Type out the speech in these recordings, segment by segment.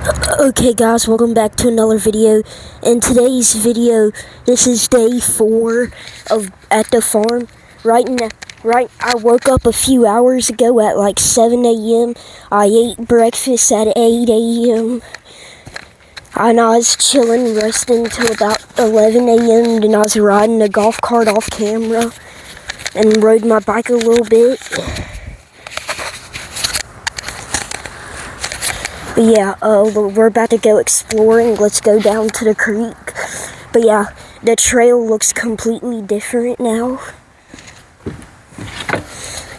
Okay guys, welcome back to another video. In today's video, this is day 4 of at the farm. I woke up a few hours ago at like 7 a.m. I ate breakfast at 8 a.m. and I was chilling, resting until about 11 a.m. Then I was riding a golf cart off camera and rode my bike a little bit. But yeah, we're about to go exploring. Let's go down to the creek. But yeah, the trail looks completely different now.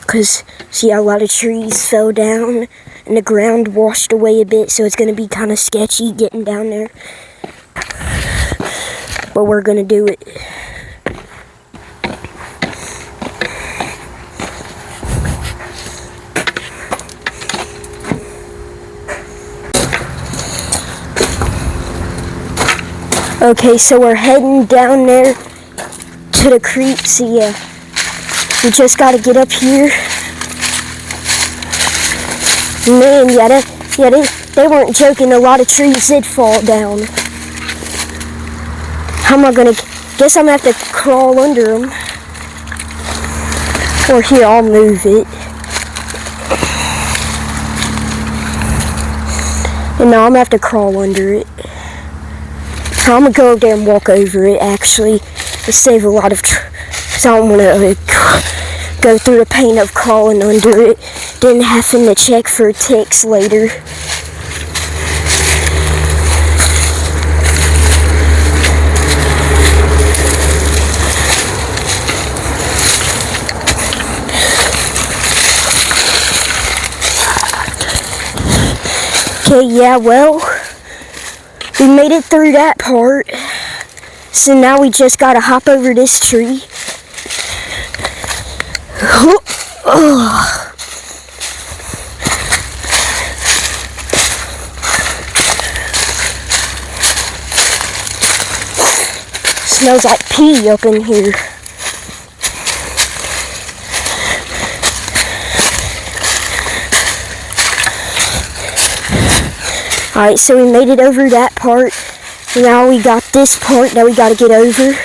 Because, see, a lot of trees fell down and the ground washed away a bit, so it's going to be kind of sketchy getting down there. But we're going to do it. Okay, so we're heading down there to the creek. So yeah, we just gotta get up here. Man, they weren't joking. A lot of trees did fall down. How am I gonna? Guess I'm gonna have to crawl under them. Or here, I'll move it. And now I'm gonna have to crawl under it. So I'm gonna go up there and walk over it, actually, to save a lot of so I don't want to go through the pain of crawling under it, then having to check for ticks later. Okay, yeah, well, we made it through that part, so now we just gotta hop over this tree. Smells like pee up in here. Alright, so we made it over that part. Now we got this part that we gotta get over.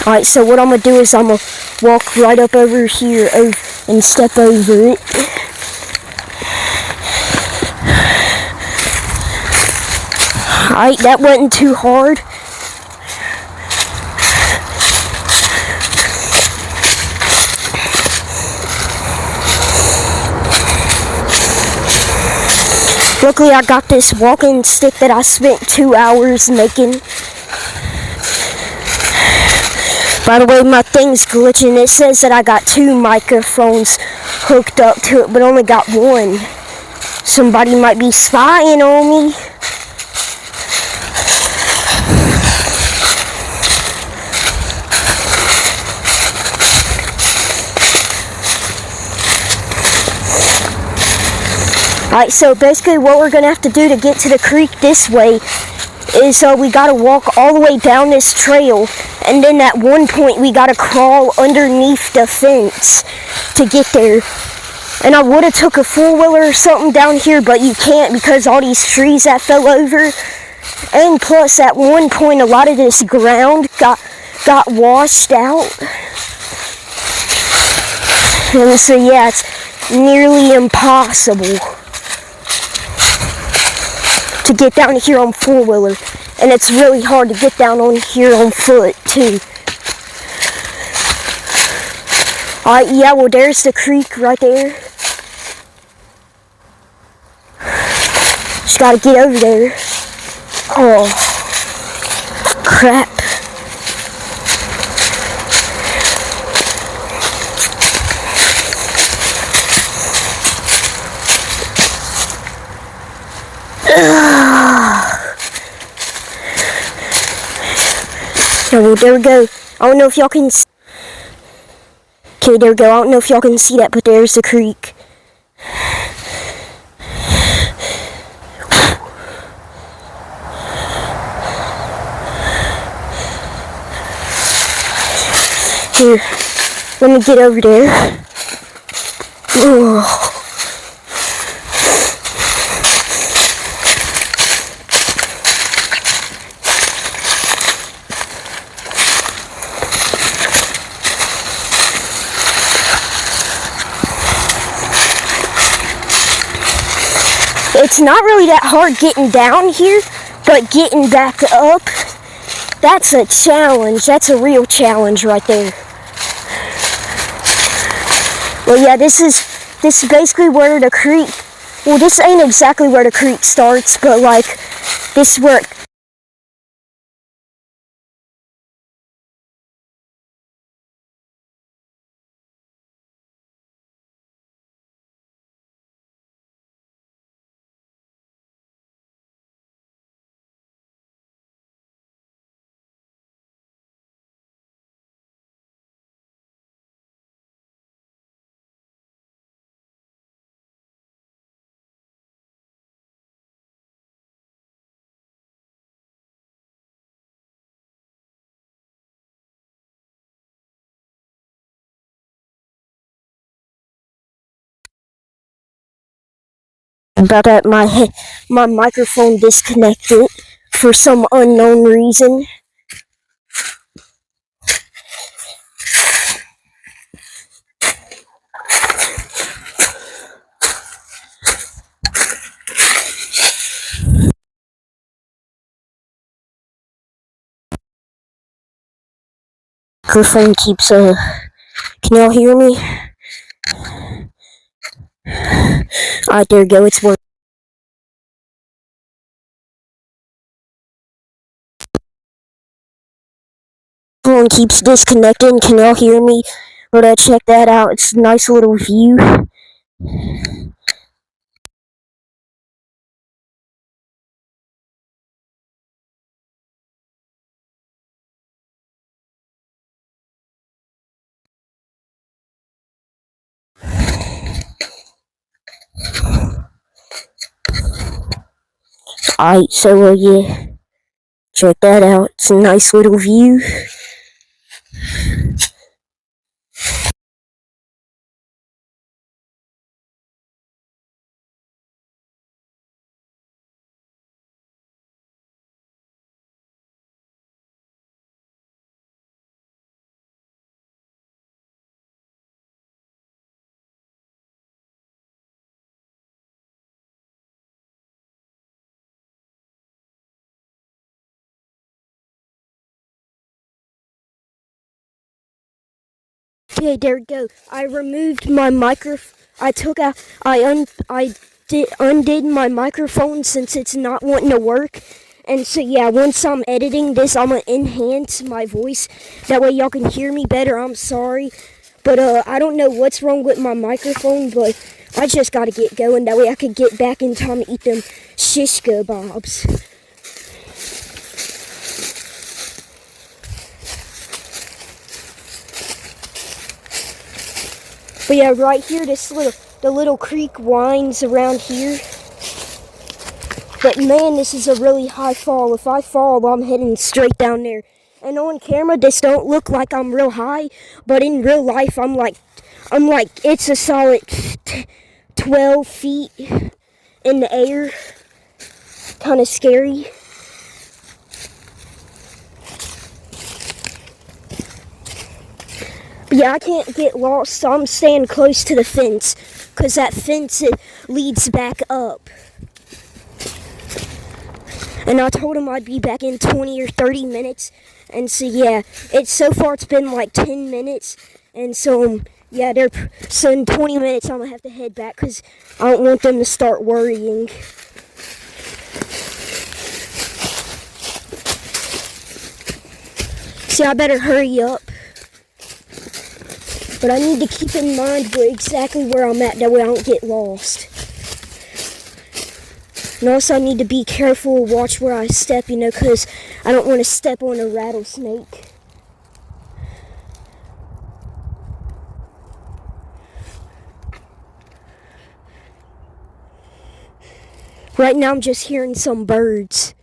Alright, so what I'm gonna do is I'm gonna walk right up over here and step over it. Alright, that wasn't too hard. Luckily, I got this walking stick that I spent 2 hours making. By the way, my thing's glitching. It says that I got 2 microphones hooked up to it, but only got 1. Somebody might be spying on me. Alright, so basically what we're going to have to do to get to the creek this way is we got to walk all the way down this trail, and then at one point we got to crawl underneath the fence to get there. And I would have took a four-wheeler or something down here, but you can't because all these trees that fell over. And plus at one point a lot of this ground got washed out. And so yeah, it's nearly impossible to get down here on four-wheeler, and it's really hard to get down on here on foot too. Alright, yeah, well there's the creek right there. Just gotta get over there. Oh, crap. Oh, well, there we go. I don't know if y'all can okay, there we go. I don't know if y'all can see that, but there's the creek. Here, let me get over there. Ugh. It's not really that hard getting down here, but getting back up, that's a challenge. That's a real challenge right there. Well, yeah, this is basically where the creek, well, this ain't exactly where the creek starts, but like, this is where about that my microphone disconnected for some unknown reason. Microphone keeps can y'all hear me? Alright, there we go, it's working. Phone keeps disconnecting. Can y'all hear me? But check that out. It's a nice little view. Alright, so yeah, check that out. It's a nice little view. Okay, there we go. I removed my undid my microphone since it's not wanting to work. And so yeah, once I'm editing this, I'm gonna enhance my voice. That way y'all can hear me better. I'm sorry. But I don't know what's wrong with my microphone, but I just gotta get going. That way I could get back in time to eat them shish kebabs. But yeah, right here, the little creek winds around here. But man, this is a really high fall. If I fall, I'm heading straight down there. And on camera, this don't look like I'm real high, but in real life, I'm like, it's a solid 12 feet in the air. Kind of scary. But yeah, I can't get lost, so I'm staying close to the fence, because that fence, it leads back up. And I told him I'd be back in 20 or 30 minutes. And so yeah, so far it's been like 10 minutes. And so yeah, so in 20 minutes I'm gonna have to head back because I don't want them to start worrying. See, I better hurry up. But I need to keep in mind exactly where I'm at, that way I don't get lost. And also I need to be careful, watch where I step, because I don't want to step on a rattlesnake. Right now I'm just hearing some birds.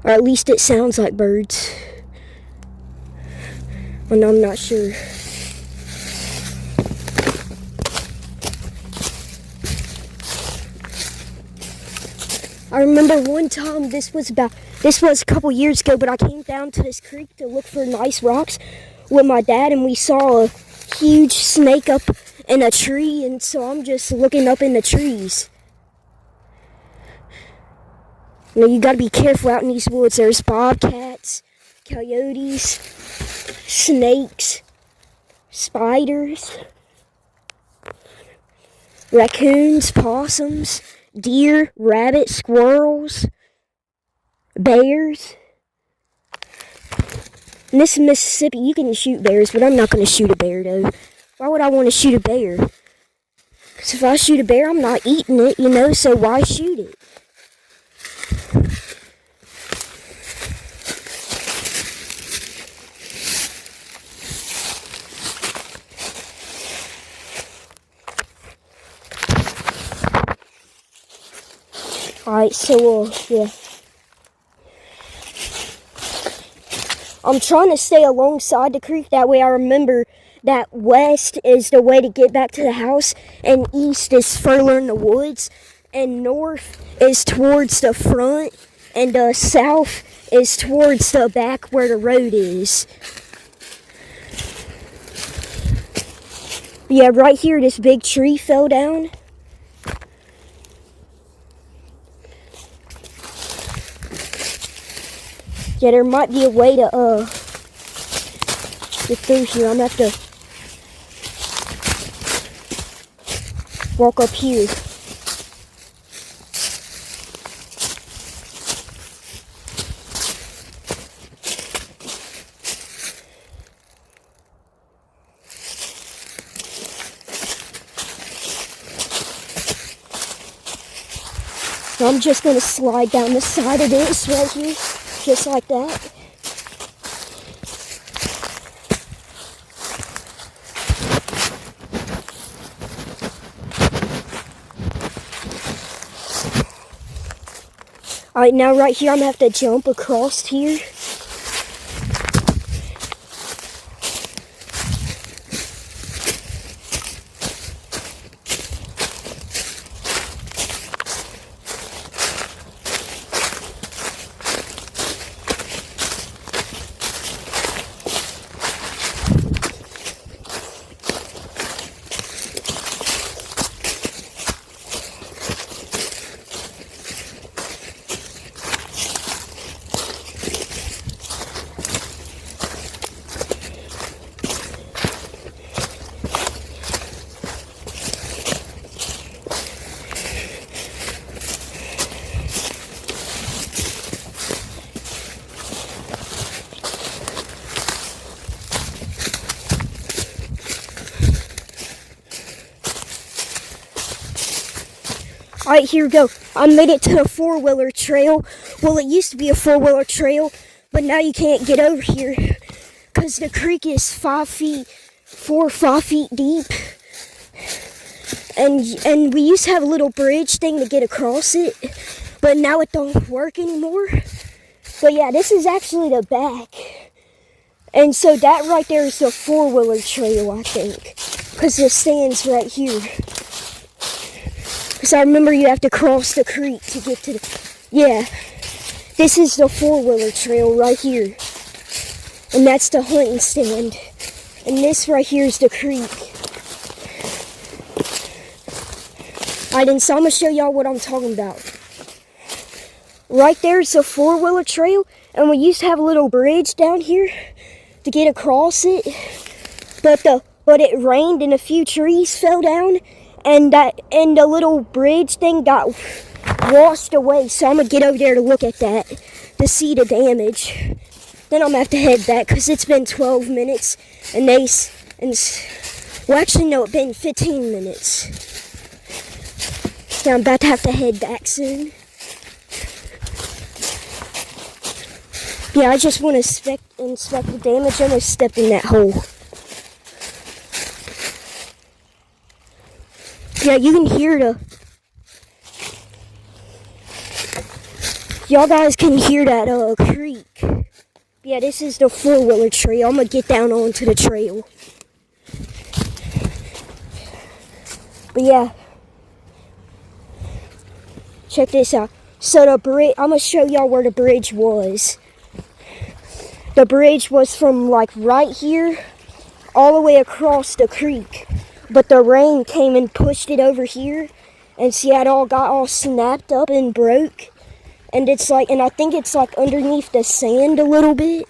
Or at least it sounds like birds. And I'm not sure. I remember one time, this was a couple years ago, but I came down to this creek to look for nice rocks with my dad, and we saw a huge snake up in a tree, and so I'm just looking up in the trees. You know, you gotta be careful out in these woods. There's bobcats, coyotes, snakes, spiders, raccoons, possums, deer, rabbits, squirrels, bears. And this is Mississippi. You can shoot bears, but I'm not going to shoot a bear, though. Why would I want to shoot a bear? Because if I shoot a bear, I'm not eating it, you know, so why shoot it? Alright, so, yeah. I'm trying to stay alongside the creek. That way I remember that west is the way to get back to the house, and east is further in the woods, and north is towards the front, and south is towards the back where the road is. Yeah, right here, this big tree fell down. Yeah, there might be a way to, get through here. I'm gonna have to walk up here. So I'm just gonna slide down the side of this right here. Just like that. Alright, now right here I'm gonna have to jump across here. Alright, here we go. I made it to the four-wheeler trail. Well, it used to be a four-wheeler trail, but now you can't get over here because the creek is 5 feet, 4 or 5 feet deep. And we used to have a little bridge thing to get across it, but now it don't work anymore. But yeah, this is actually the back. And so that right there is the four-wheeler trail, I think, because the stand's right here. Because I remember you have to cross the creek to get to the... Yeah. This is the four-wheeler trail right here. And that's the hunting stand. And this right here is the creek. Alright, and so I'm going to show y'all what I'm talking about. Right there is the four-wheeler trail. And we used to have a little bridge down here to get across it. But it rained and a few trees fell down. And the little bridge thing got washed away. So I'm going to get over there to look at that to see the damage. Then I'm going to have to head back because it's been 12 minutes. Well, actually, no, it's been 15 minutes. So I'm about to have to head back soon. Yeah, I just want to inspect the damage. I almost stepped in that hole. Yeah, you can hear y'all guys can hear that creek. Yeah, this is the four-wheeler trail. I'm gonna get down onto the trail. But yeah, check this out. So the bridge, I'm gonna show y'all where the bridge was. The bridge was from like right here all the way across the creek, but the rain came and pushed it over here, and see, it all got all snapped up and broke, and it's like, and I think it's like underneath the sand a little bit.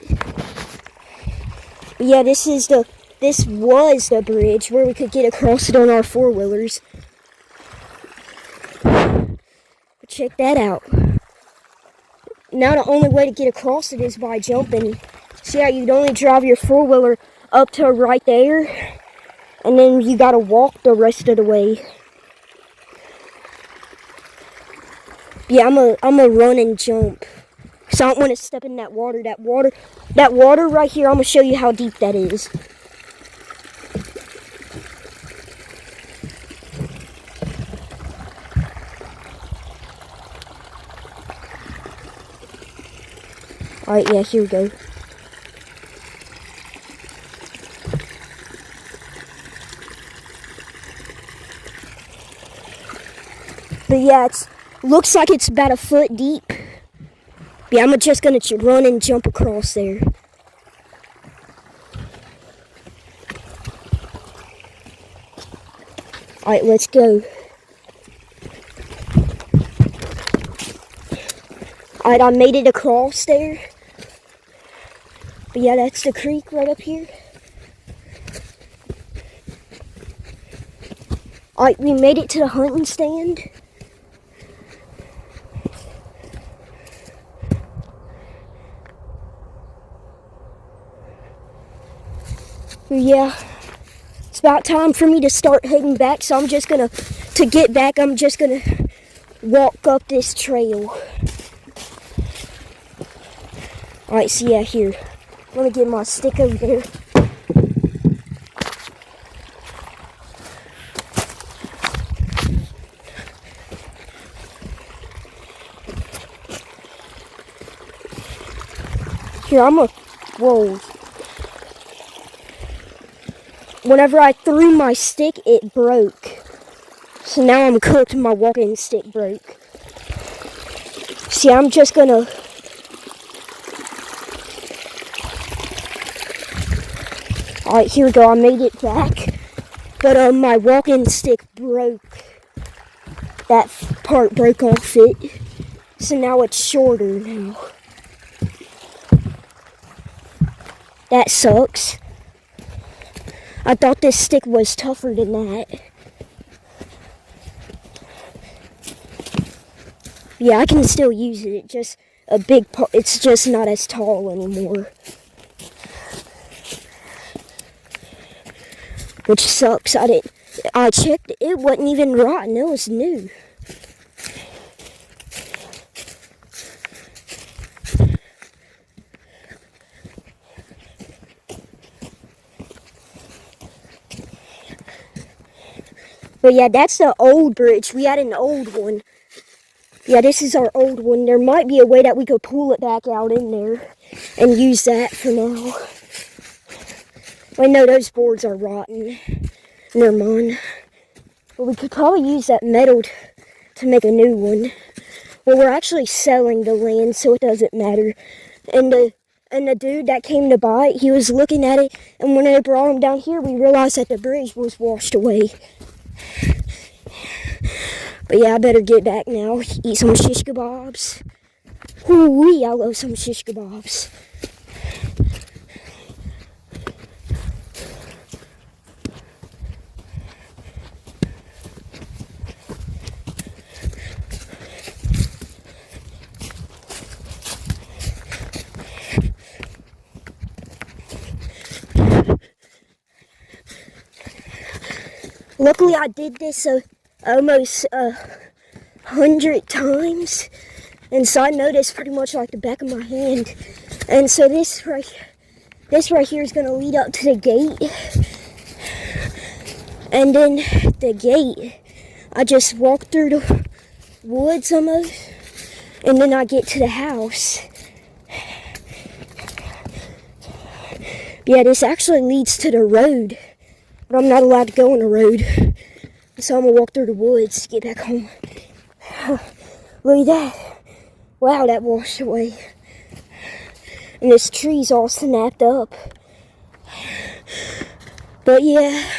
But yeah, this was the bridge where we could get across it on our four-wheelers. Check that out. Now the only way to get across it is by jumping. See how you'd only drive your four-wheeler up to right there, and then you gotta walk the rest of the way. Yeah, I'm a run and jump. So I don't want to step in that water. That water right here, I'm gonna show you how deep that is. Alright, yeah, here we go. But yeah, looks like it's about a foot deep. Yeah, I'm just gonna run and jump across there. Alright, let's go. Alright, I made it across there. But yeah, that's the creek right up here. Alright, we made it to the hunting stand. Yeah, it's about time for me to start heading back, so to get back, I'm just gonna walk up this trail. Alright, so yeah, here. I'm gonna get my stick over there. Here, whoa. Whenever I threw my stick, it broke. So now I'm cooked and my walking stick broke. See, I'm just gonna... Alright, here we go. I made it back. But my walking stick broke. That part broke off it. So now it's shorter now. That sucks. I thought this stick was tougher than that. Yeah, I can still use it. It's just a big part. It's just not as tall anymore. Which sucks. I checked, it wasn't even rotten. It was new. But yeah, that's the old bridge. We had an old one. Yeah, this is our old one. There might be a way that we could pull it back out in there and use that for now. Wait, no, those boards are rotten. Never mind. But we could probably use that metal to make a new one. Well, we're actually selling the land, so it doesn't matter. And the dude that came to buy it, he was looking at it, and when they brought him down here, we realized that the bridge was washed away. But yeah, I better get back now. Eat some shish kebabs. Ooh-wee, I love some shish kebabs. Luckily, I did this almost 100 times, and so I know this pretty much like the back of my hand. And so this right here is gonna lead up to the gate, and then the gate, I just walk through the woods almost, and then I get to the house. Yeah, this actually leads to the road. But I'm not allowed to go on the road. So I'm going to walk through the woods to get back home. Look at that. Wow, that washed away. And this tree's all snapped up. But yeah.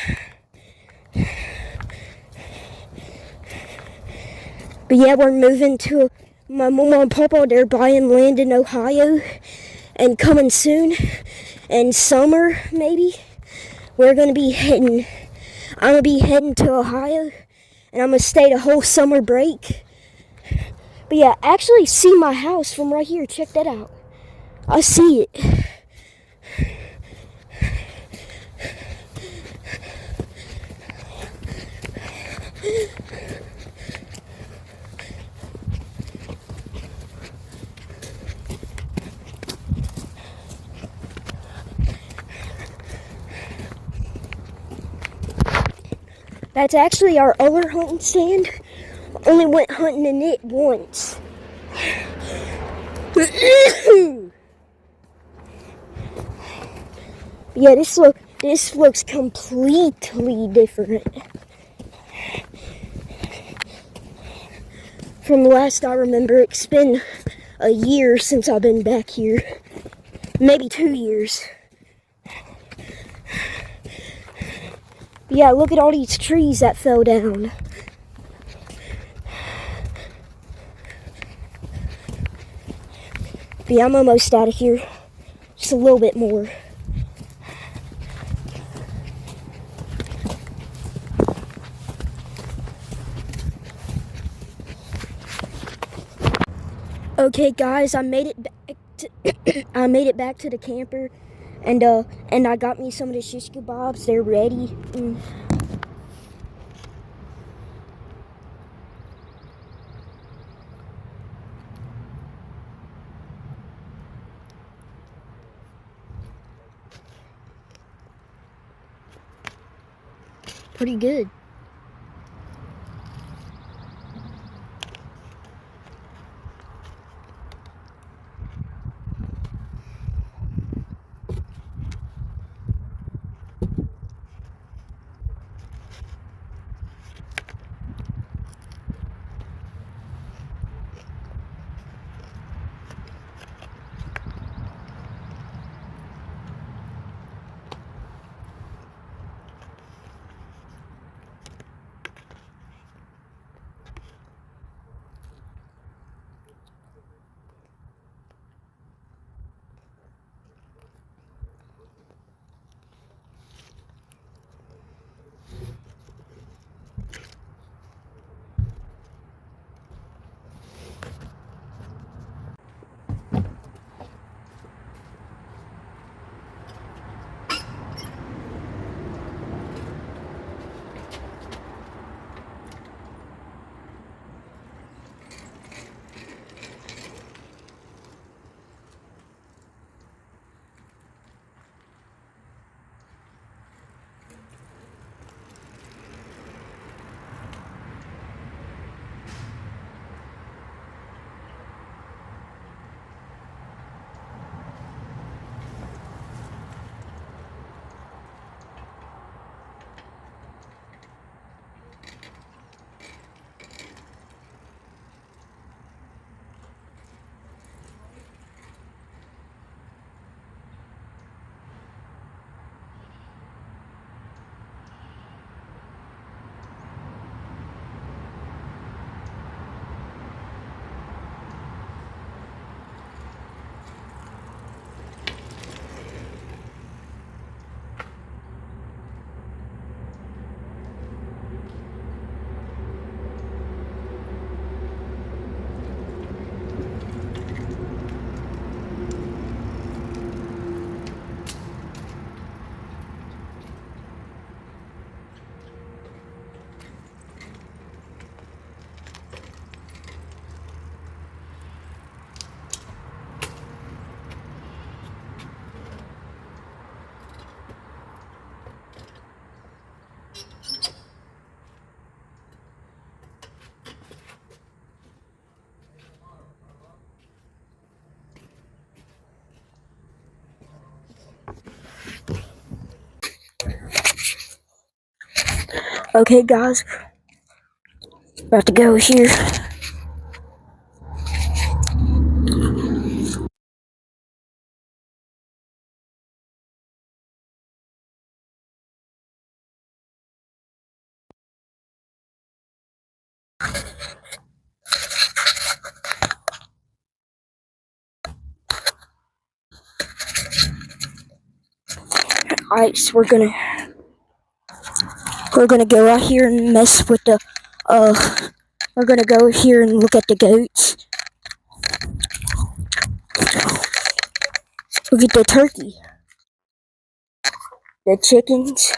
But yeah, we're moving to my mom and papa. They're buying land in Ohio, and coming soon, in summer maybe, I'm gonna be heading to Ohio, and I'm gonna stay the whole summer break. But yeah, actually see my house from right here. Check that out. I see it. That's actually our other hunting stand. Only went hunting in it once. Yeah, this looks completely different from last I remember. It's been a year since I've been back here, maybe 2 years. Yeah, look at all these trees that fell down. But yeah, I'm almost out of here. Just a little bit more. Okay, guys, I made it back. I made it back to the camper, and I got me some of the shish kebabs. They're ready. Pretty good. Okay, guys, we have to go here. Alright, so we're gonna go out here and mess with the we're gonna go here and look at the goats. Look at the turkey. The chickens.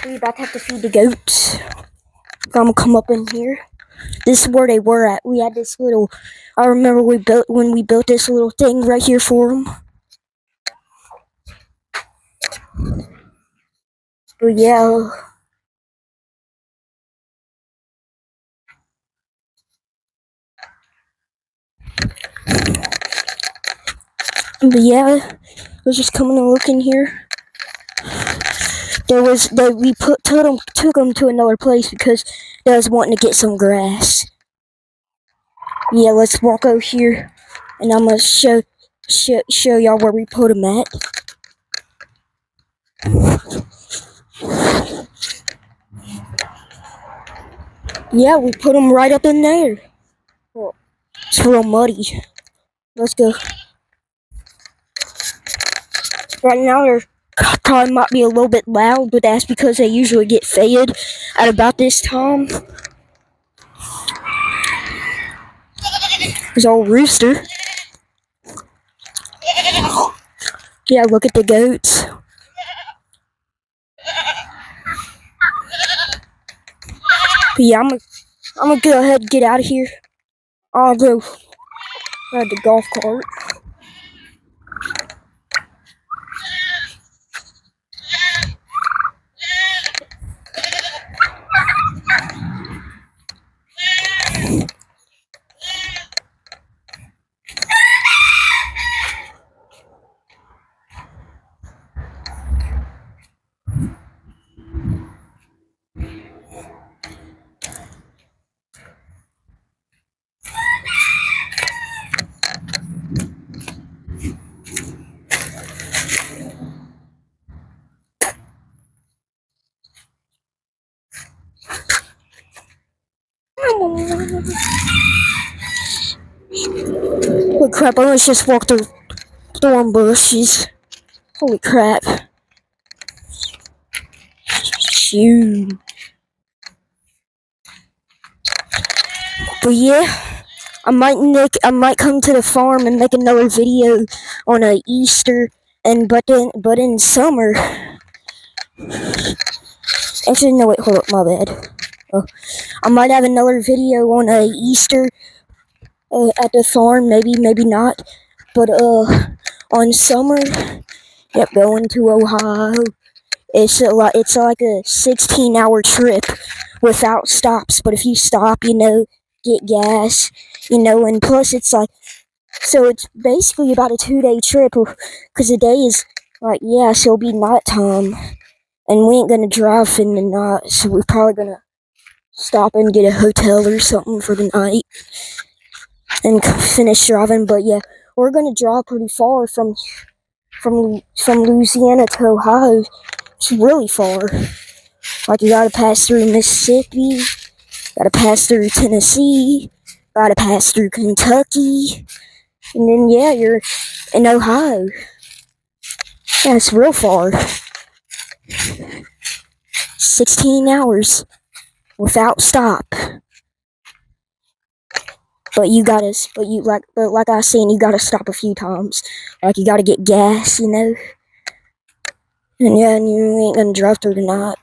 We're about to have to feed the goats. I'm gonna come up in here. This is where they were at. We had this little, I remember when we built this little thing right here for them. But yeah. Let's just come in and look in here. We took them to another place because they was wanting to get some grass. Yeah, let's walk over here, and I'm gonna show y'all where we put them at. Yeah, we put them right up in there. Well, it's real muddy. Let's go. Right now they're probably might be a little bit loud, but that's because they usually get fed at about this time. There's old rooster. Yeah, look at the goats. But yeah, I'm gonna go ahead and get out of here. I'll go ride the golf cart. Holy crap, I almost just walked through thorn bushes. Holy crap. Shoot. But yeah, I might come to the farm and make another video on Easter, but in summer. Actually, no, wait, hold up, my bad. I might have another video on Easter at the farm, maybe not. But on summer, yep, going to Ohio. It's like a 16-hour trip without stops. But if you stop, get gas, and plus it's like, so it's basically about a 2-day trip, because the day is like, yeah, so it'll be nighttime, and we ain't gonna drive in the night, so we're probably gonna stop and get a hotel or something for the night and finish driving. But yeah, we're gonna drive pretty far from Louisiana to Ohio. It's really far. Like, you gotta pass through Mississippi, gotta pass through Tennessee, gotta pass through Kentucky, and then yeah, you're in Ohio. Yeah, it's real far. 16 hours without stop. But like I was saying, you gotta stop a few times. Like, you gotta get gas, And yeah, and you ain't gonna drive through the night.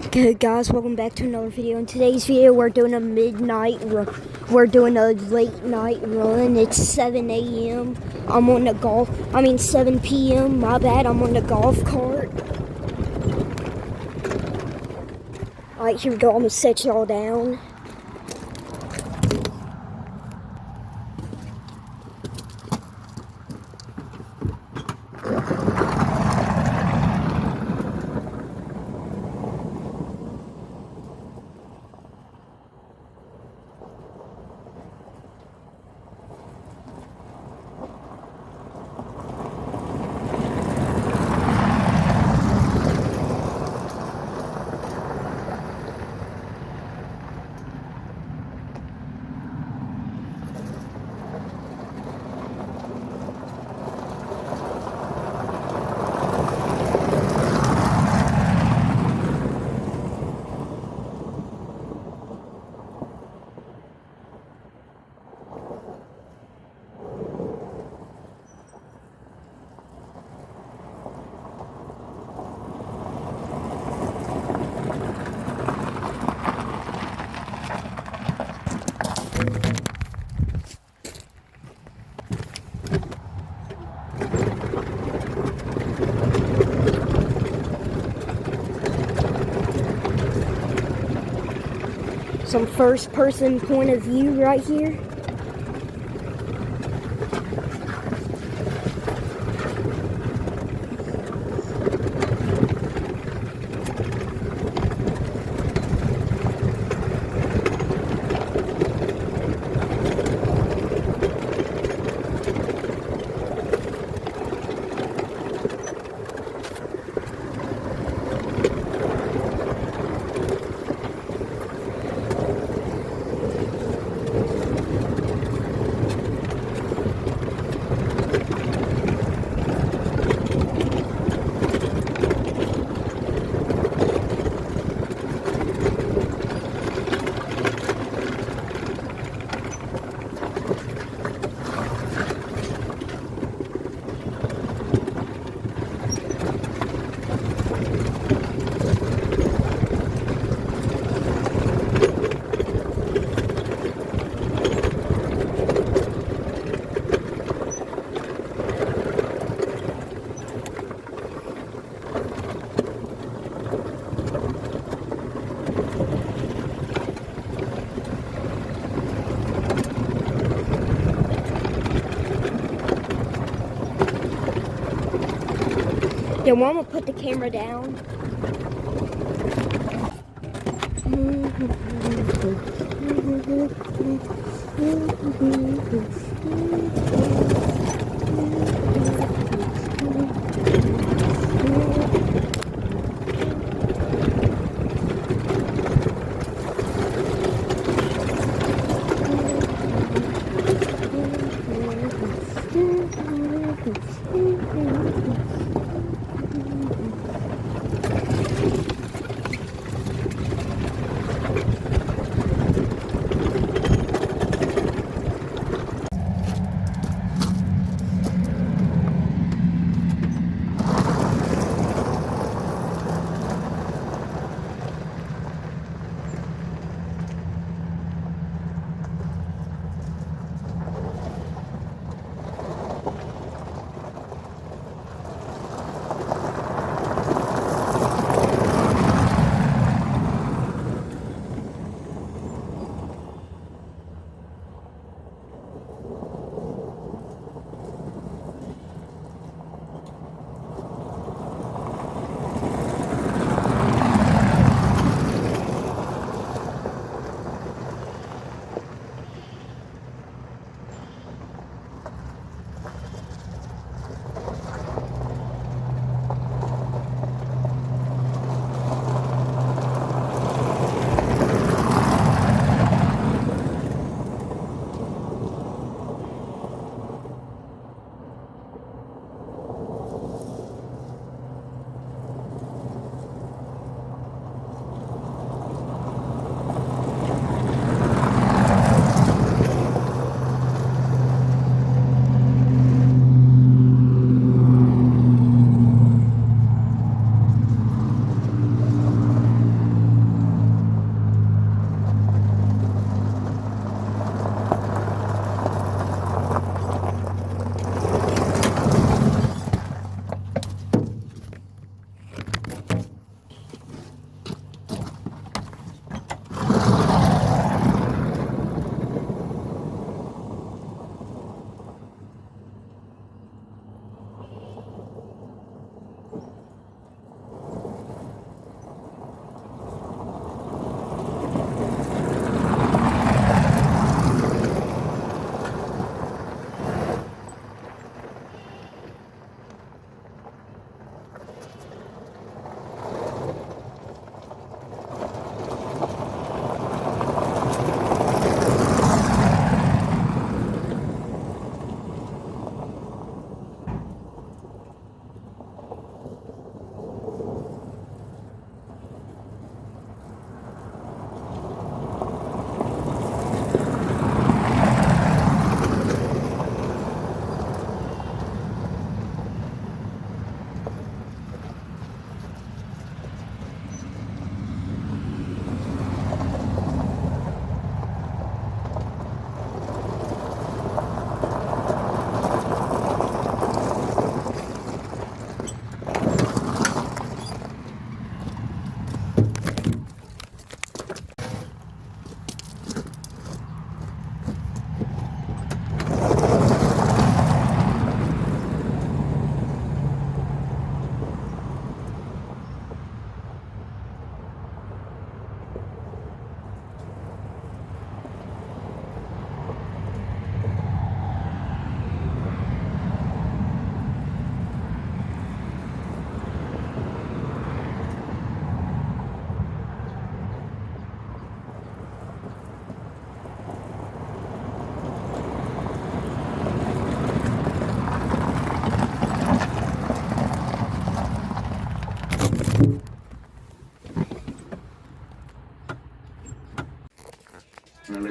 Okay, guys, welcome back to another video. In today's video, we're doing a We're doing a late night run. It's 7 a.m. I'm on the 7 p.m. My bad. I'm on the golf cart. Alright, here we go. I'm gonna set y'all down. some first person point of view right here. Yo, Mama, put the camera down.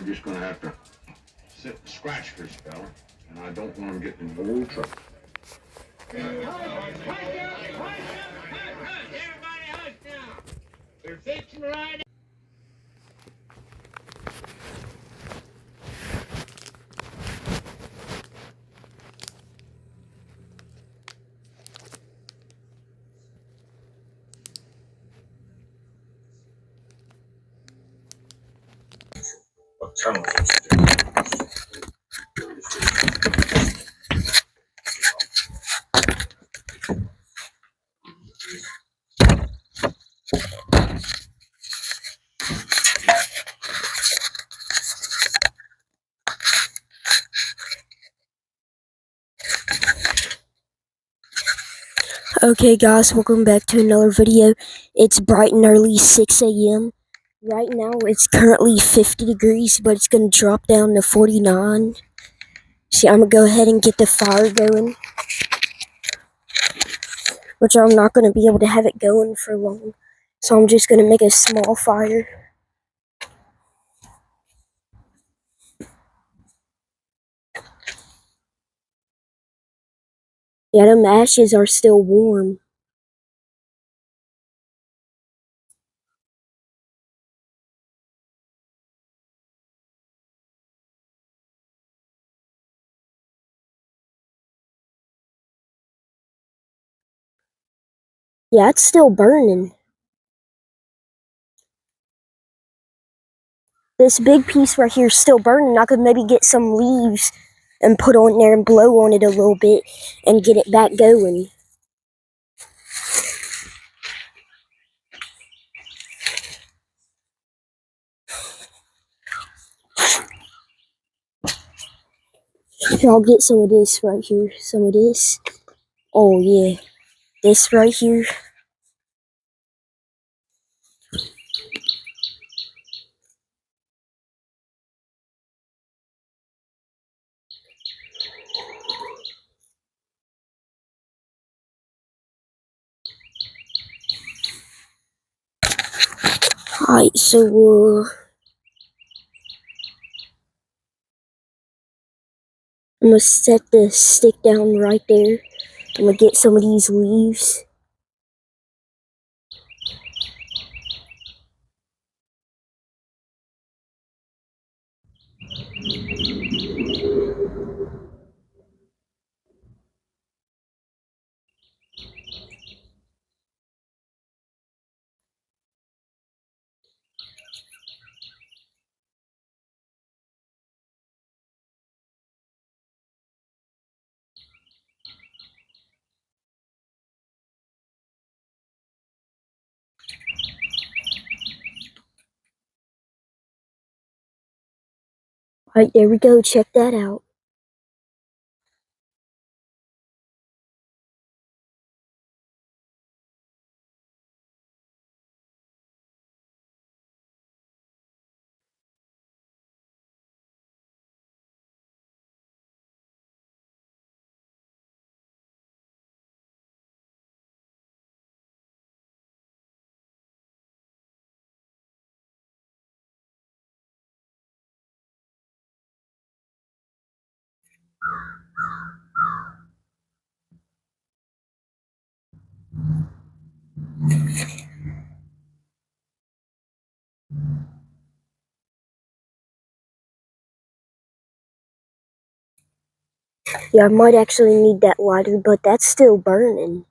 just gonna have to sit and scratch this fella, and I don't want him getting in no trouble. Everybody hush now. We're fixing right. Tell me what to do. Okay guys, welcome back to another video. It's bright and early 6 a.m. Right now it's currently 50 degrees, but it's going to drop down to 49. See, I'm going to go ahead and get the fire going, which I'm not going to be able to have it going for long. So I'm just going to make a small fire. Yeah, them ashes are still warm. Yeah, it's still burning. This big piece right here is still burning. I could maybe get some leaves and put on there and blow on it a little bit and get it back going. Here, I'll get some of this right here. Some of this. Oh, yeah. This right here. Alright, so, I'm gonna set the stick down right there. I'm gonna get some of these leaves. Alright, there we go. Check that out. Yeah, I might actually need that lighter, but that's still burning.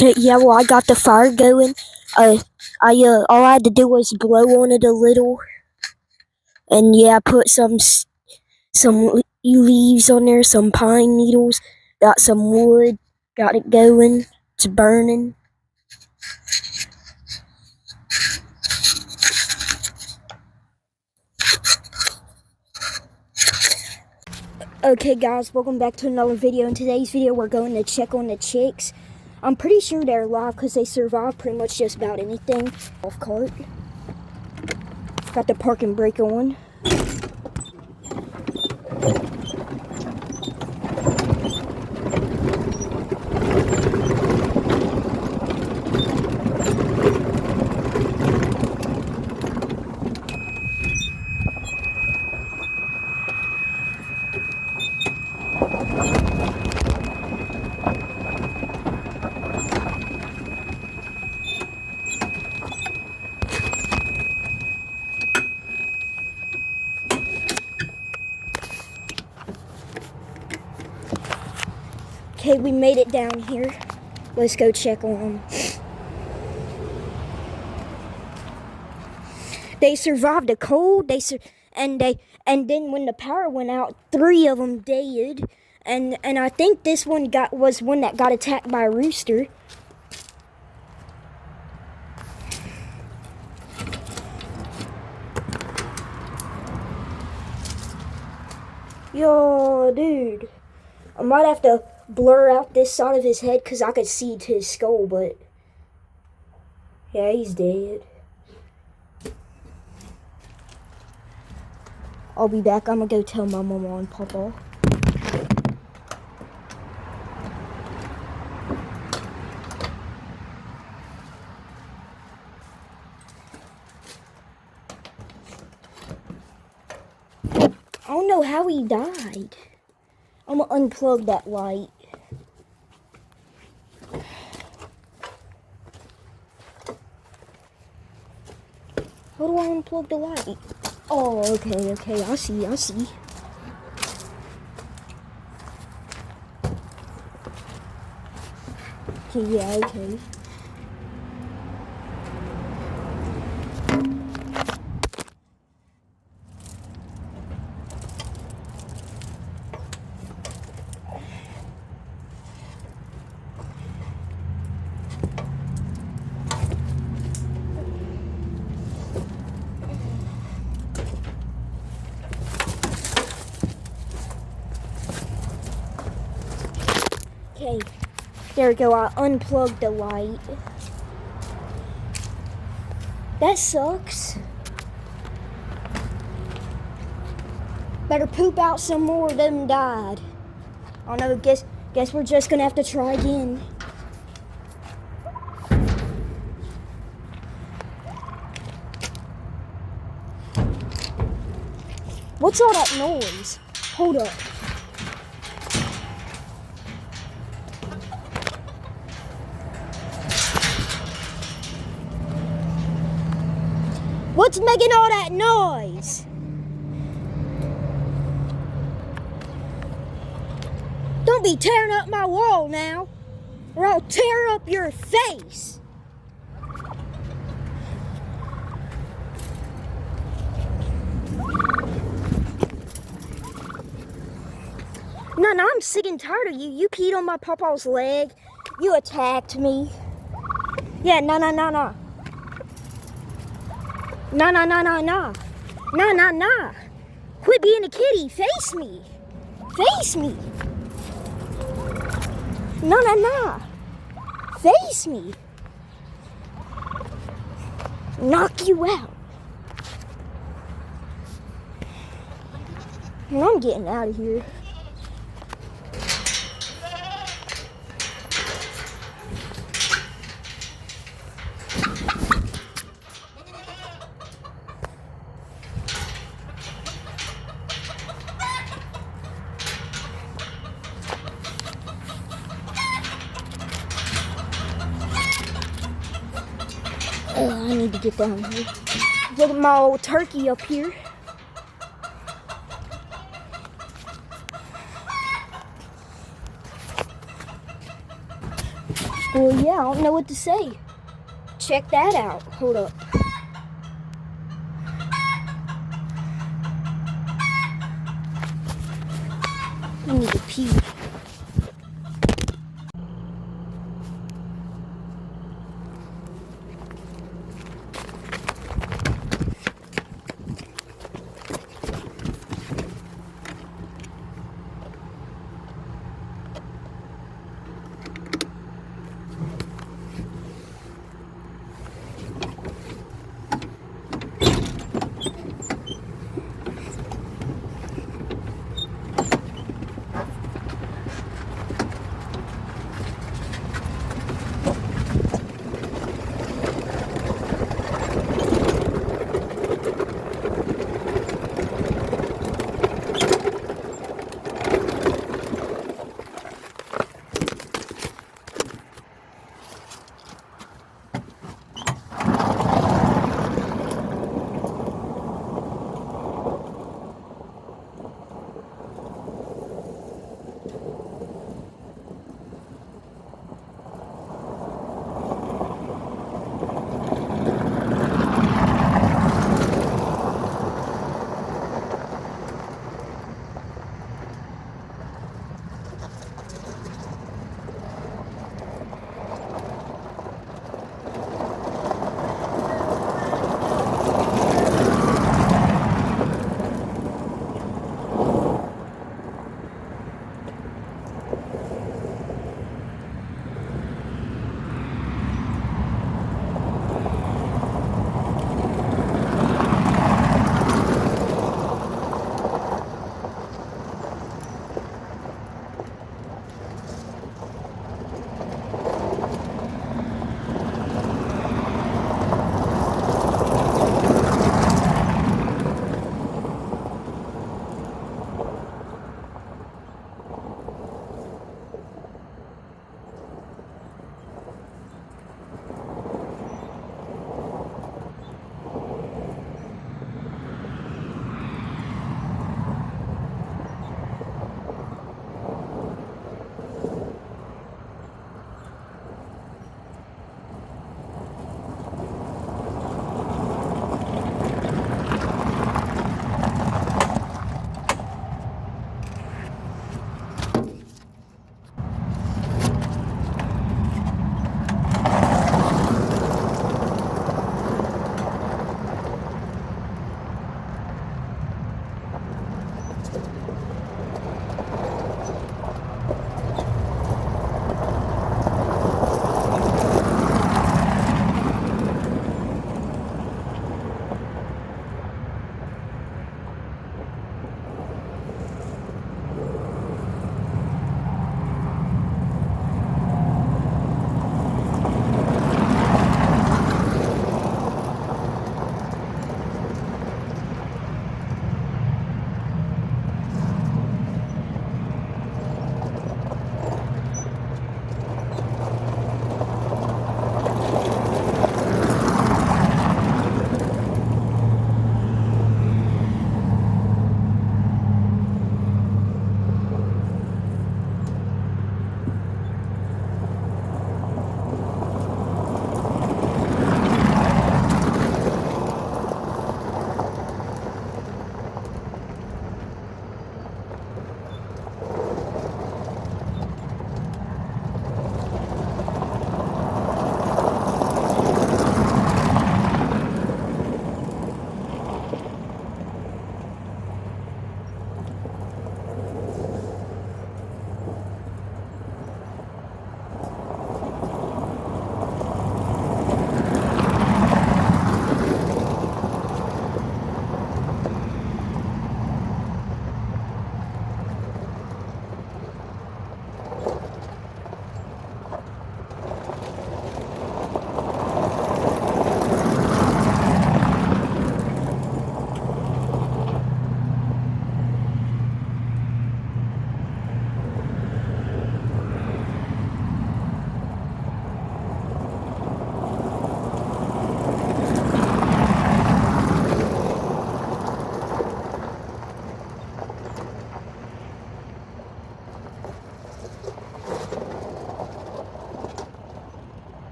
Okay, yeah, well, I got the fire going. All I had to do was blow on it a little, and yeah, I put some leaves on there, some pine needles, got some wood, got it going. It's burning. Okay, guys, welcome back to another video. In today's video, we're going to check on the chicks. I'm pretty sure they're alive because they survive pretty much just about anything. Off cart. Got the parking brake on. Okay, we made it down here. Let's go check on them. They survived a cold. And then when the power went out, 3 of them died. And I think this one was one that got attacked by a rooster. Yo, dude. I might have to blur out this side of his head because I could see to his skull, but yeah, he's dead. I'll be back. I'm gonna go tell my mama and papa. I don't know how he died. I'm gonna unplug that light. How do I unplug the light? Oh, okay, I see. Okay, yeah, okay. Okay, there we go. I unplugged the light. That sucks. Better poop out some more of them died. I don't know, guess we're just gonna have to try again. What's all that noise? Hold up. What's making all that noise? Don't be tearing up my wall now, or I'll tear up your face. No, I'm sick and tired of you. You peed on my pawpaw's leg. You attacked me. Yeah, no. No. Quit being a kitty. Face me. Face me. No. Face me. Knock you out. And I'm getting out of here. I need to get down here. Look at my old turkey up here. Well, yeah, I don't know what to say. Check that out. Hold up.